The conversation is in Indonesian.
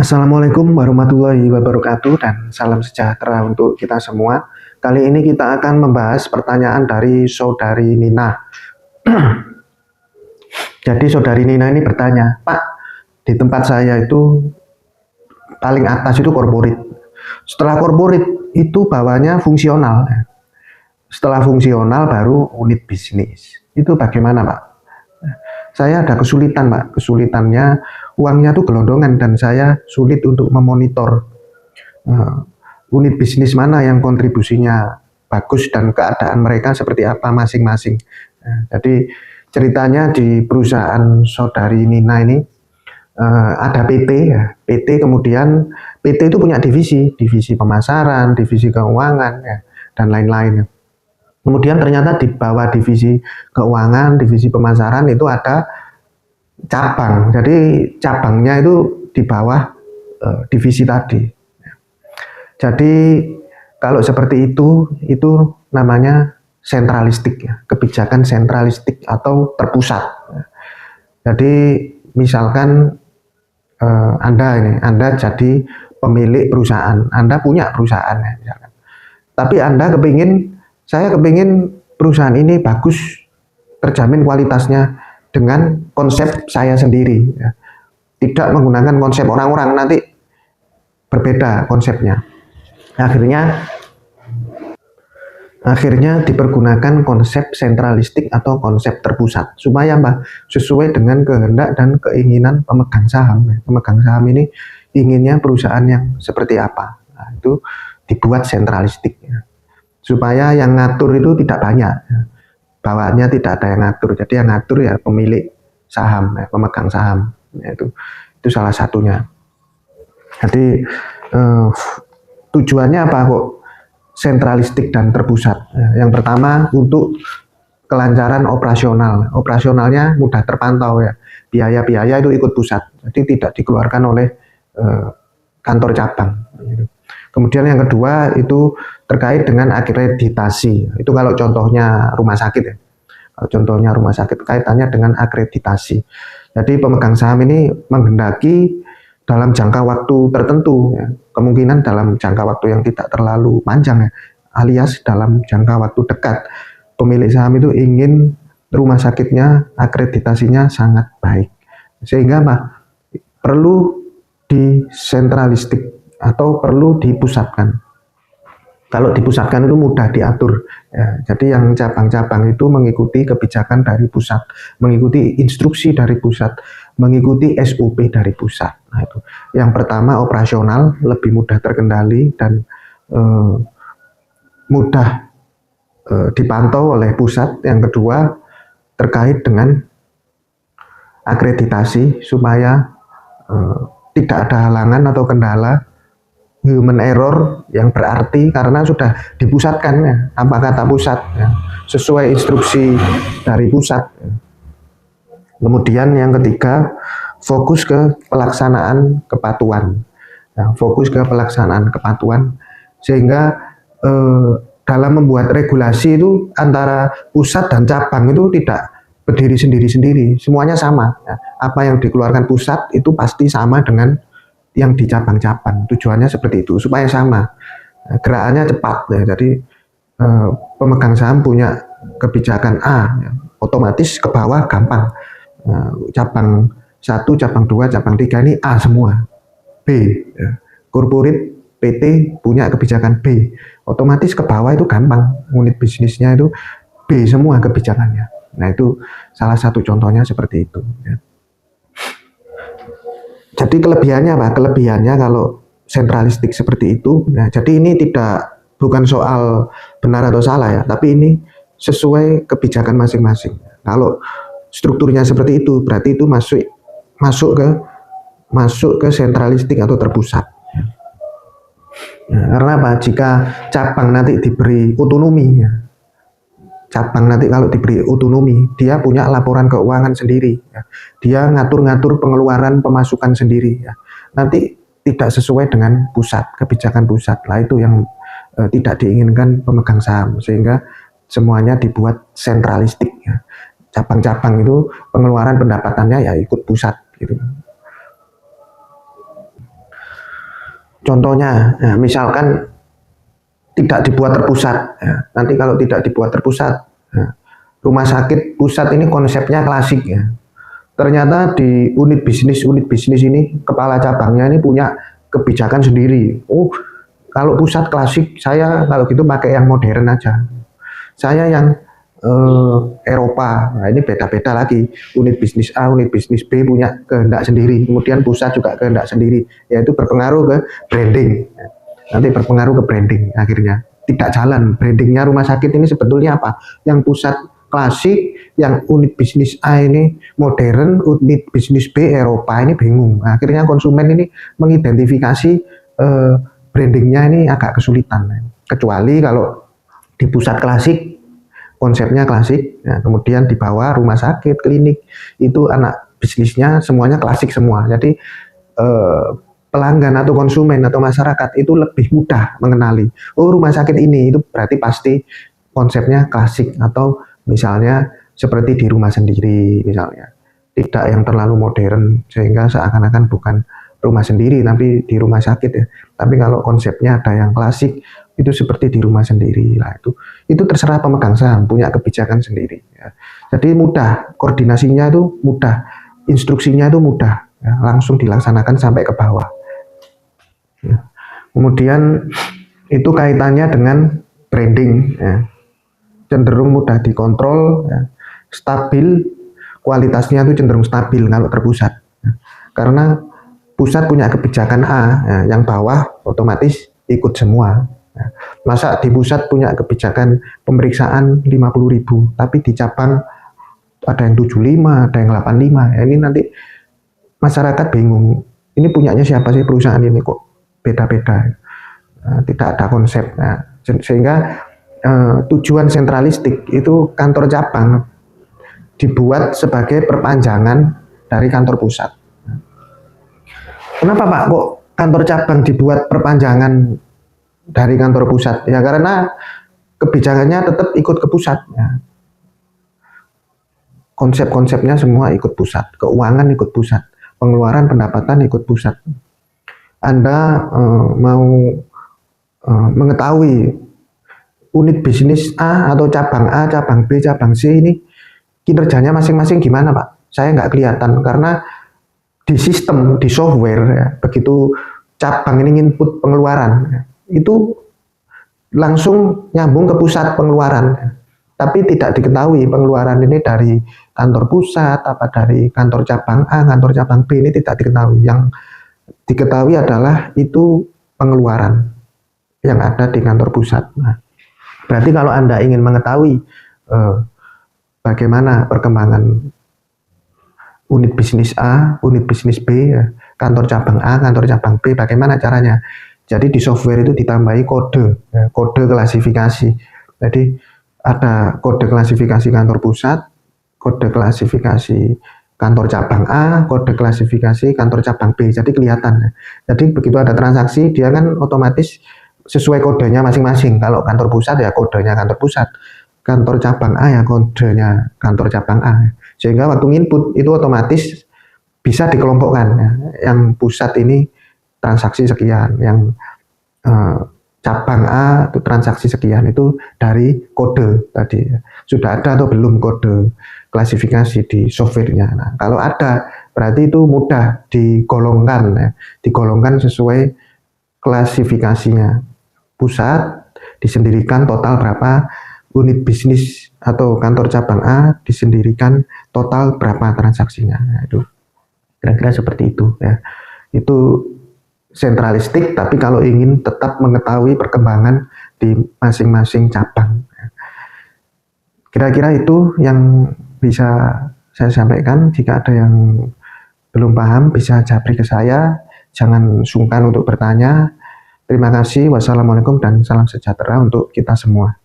Assalamualaikum warahmatullahi wabarakatuh dan salam sejahtera untuk kita semua. Kali ini kita akan membahas pertanyaan dari saudari Nina. Jadi saudari Nina ini bertanya, Pak, di tempat saya itu paling atas itu korporat. Setelah korporat itu bawahnya fungsional. Setelah fungsional baru unit bisnis. Itu bagaimana, Pak? Saya ada kesulitan, Pak. Kesulitannya uangnya tuh gelondongan dan saya sulit untuk memonitor unit bisnis mana yang kontribusinya bagus dan keadaan mereka seperti apa masing-masing. Jadi ceritanya di perusahaan saudari Nina ini ada PT ya. PT kemudian PT itu punya divisi pemasaran, divisi keuangan ya, dan lain-lain. Kemudian ternyata di bawah divisi keuangan, divisi pemasaran itu ada cabang. Jadi cabangnya itu di bawah divisi tadi. Jadi kalau seperti itu namanya sentralistik ya, kebijakan sentralistik atau terpusat. Jadi misalkan Anda jadi pemilik perusahaan, Anda punya perusahaan ya, misalkan. Tapi saya kepingin perusahaan ini bagus, terjamin kualitasnya dengan konsep saya sendiri, ya. Tidak menggunakan konsep orang-orang, nanti berbeda konsepnya. Akhirnya dipergunakan konsep sentralistik atau konsep terpusat supaya sesuai dengan kehendak dan keinginan pemegang saham. Pemegang saham ini inginnya perusahaan yang seperti apa. Nah, itu dibuat sentralistik ya. Supaya yang ngatur itu tidak banyak, bawaannya tidak ada yang ngatur. Jadi yang ngatur ya pemilik saham, ya, pemegang saham. Ya, itu salah satunya. Jadi tujuannya apa kok sentralistik dan terpusat? Yang pertama untuk kelancaran operasional. Operasionalnya mudah terpantau ya. Biaya-biaya itu ikut pusat. Jadi tidak dikeluarkan oleh kantor cabang. Kemudian yang kedua itu terkait dengan akreditasi. Itu kalau contohnya rumah sakit ya. Kalau contohnya rumah sakit kaitannya dengan akreditasi. Jadi pemegang saham ini menghendaki dalam jangka waktu tertentu ya. Kemungkinan dalam jangka waktu yang tidak terlalu panjang ya. Alias dalam jangka waktu dekat. Pemilik saham itu ingin rumah sakitnya akreditasinya sangat baik. Sehingga perlu disentralistik atau perlu dipusatkan. Kalau dipusatkan itu mudah diatur. Ya, jadi yang cabang-cabang itu mengikuti kebijakan dari pusat, mengikuti instruksi dari pusat, mengikuti SOP dari pusat. Nah, itu. Yang pertama operasional lebih mudah terkendali dan mudah dipantau oleh pusat. Yang kedua terkait dengan akreditasi supaya tidak ada halangan atau kendala human error yang berarti karena sudah dipusatkan ya, apa kata pusat ya, sesuai instruksi dari pusat ya. Kemudian yang ketiga fokus ke pelaksanaan kepatuhan ya, sehingga dalam membuat regulasi itu antara pusat dan cabang itu tidak berdiri sendiri-sendiri, semuanya sama ya. Apa yang dikeluarkan pusat itu pasti sama dengan yang di cabang-cabang. Tujuannya seperti itu supaya sama, gerakannya cepat ya. Jadi pemegang saham punya kebijakan A ya, otomatis ke bawah gampang. Cabang 1, cabang 2, cabang 3 ini A semua. B ya. Corporate PT punya kebijakan B, otomatis ke bawah itu gampang, unit bisnisnya itu B semua kebijakannya. Nah itu salah satu contohnya seperti itu ya. Jadi kelebihannya apa? Kelebihannya kalau sentralistik seperti itu, nah, jadi ini bukan soal benar atau salah ya, tapi ini sesuai kebijakan masing-masing. Kalau strukturnya seperti itu, berarti itu masuk ke sentralistik atau terpusat. Nah, karena apa? Jika cabang nanti diberi otonomi ya. Cabang nanti kalau diberi otonomi, dia punya laporan keuangan sendiri ya. Dia ngatur-ngatur pengeluaran pemasukan sendiri ya. Nanti tidak sesuai dengan pusat, kebijakan pusat lah, itu yang tidak diinginkan pemegang saham, sehingga semuanya dibuat sentralistik ya. Cabang-cabang itu pengeluaran pendapatannya ya ikut pusat gitu. Contohnya, ya, misalkan tidak dibuat terpusat. Ya. Nanti kalau tidak dibuat terpusat, ya, rumah sakit pusat ini konsepnya klasik ya. Ternyata di unit bisnis ini kepala cabangnya ini punya kebijakan sendiri. Oh, kalau pusat klasik saya kalau gitu pakai yang modern aja. Saya yang Eropa. Nah, ini beda-beda lagi. Unit bisnis A, unit bisnis B punya kehendak sendiri. Kemudian pusat juga kehendak sendiri. Yaitu berpengaruh ke branding. Nanti berpengaruh ke branding akhirnya. Tidak jalan. Brandingnya rumah sakit ini sebetulnya apa? Yang pusat klasik, yang unit bisnis A ini modern, unit bisnis B Eropa ini bingung. Akhirnya konsumen ini mengidentifikasi brandingnya ini agak kesulitan. Kecuali kalau di pusat klasik, konsepnya klasik, ya, kemudian di bawah rumah sakit, klinik, itu anak bisnisnya semuanya klasik semua. Jadi pelanggan atau konsumen atau masyarakat itu lebih mudah mengenali. Oh, rumah sakit ini itu berarti pasti konsepnya klasik atau misalnya seperti di rumah sendiri misalnya. Tidak yang terlalu modern sehingga seakan-akan bukan rumah sendiri tapi di rumah sakit ya. Tapi kalau konsepnya ada yang klasik itu seperti di rumah sendiri lah, itu terserah pemegang saham punya kebijakan sendiri ya. Jadi mudah, koordinasinya itu mudah, instruksinya itu mudah ya, langsung dilaksanakan sampai ke bawah ya. Kemudian itu kaitannya dengan branding ya. Cenderung mudah dikontrol ya. Stabil, kualitasnya itu cenderung stabil kalau terpusat ya. Karena pusat punya kebijakan A ya, yang bawah otomatis ikut semua. Masa di pusat punya kebijakan pemeriksaan 50.000 tapi di cabang ada yang 75, ada yang 85 ya, ini nanti masyarakat bingung ini punyanya siapa sih perusahaan ini kok beda-beda, tidak ada konsep. Sehingga tujuan sentralistik itu kantor cabang dibuat sebagai perpanjangan dari kantor pusat. Kenapa Pak kok kantor cabang dibuat perpanjangan dari kantor pusat? Ya karena kebijakannya tetap ikut ke pusat ya. Konsep-konsepnya semua ikut pusat, keuangan ikut pusat, pengeluaran pendapatan ikut pusat. Anda mau mengetahui unit bisnis A atau cabang A, cabang B, cabang C ini kinerjanya masing-masing gimana Pak? Saya nggak kelihatan karena di sistem, di software ya, begitu cabang ini input pengeluaran ya, itu langsung nyambung ke pusat pengeluaran, tapi tidak diketahui pengeluaran ini dari kantor pusat apa dari kantor cabang A, kantor cabang B ini tidak diketahui. Yang diketahui adalah itu pengeluaran yang ada di kantor pusat. Nah, berarti kalau Anda ingin mengetahui bagaimana perkembangan unit bisnis A, unit bisnis B, ya, kantor cabang A, kantor cabang B, bagaimana caranya? Jadi di software itu ditambahi kode, ya, kode klasifikasi. Jadi ada kode klasifikasi kantor pusat, kode klasifikasi kantor cabang A, kode klasifikasi kantor cabang B. Jadi kelihatan. Ya. Jadi begitu ada transaksi, dia kan otomatis sesuai kodenya masing-masing. Kalau kantor pusat ya kodenya kantor pusat, kantor cabang A ya kodenya kantor cabang A. Sehingga waktu input itu otomatis bisa dikelompokkan. Ya. Yang pusat ini transaksi sekian, yang cabang A itu transaksi sekian, itu dari kode tadi. Sudah ada atau belum kode klasifikasi di softwarenya. Nah, kalau ada berarti itu mudah digolongkan, ya. Digolongkan sesuai klasifikasinya. Pusat disendirikan total berapa, unit bisnis atau kantor cabang A disendirikan total berapa transaksinya. Nah, itu kira-kira seperti itu ya. Itu sentralistik, tapi kalau ingin tetap mengetahui perkembangan di masing-masing cabang. Kira-kira itu yang bisa saya sampaikan. Jika ada yang belum paham bisa japri ke saya, jangan sungkan untuk bertanya. Terima kasih. Wassalamualaikum dan salam sejahtera untuk kita semua.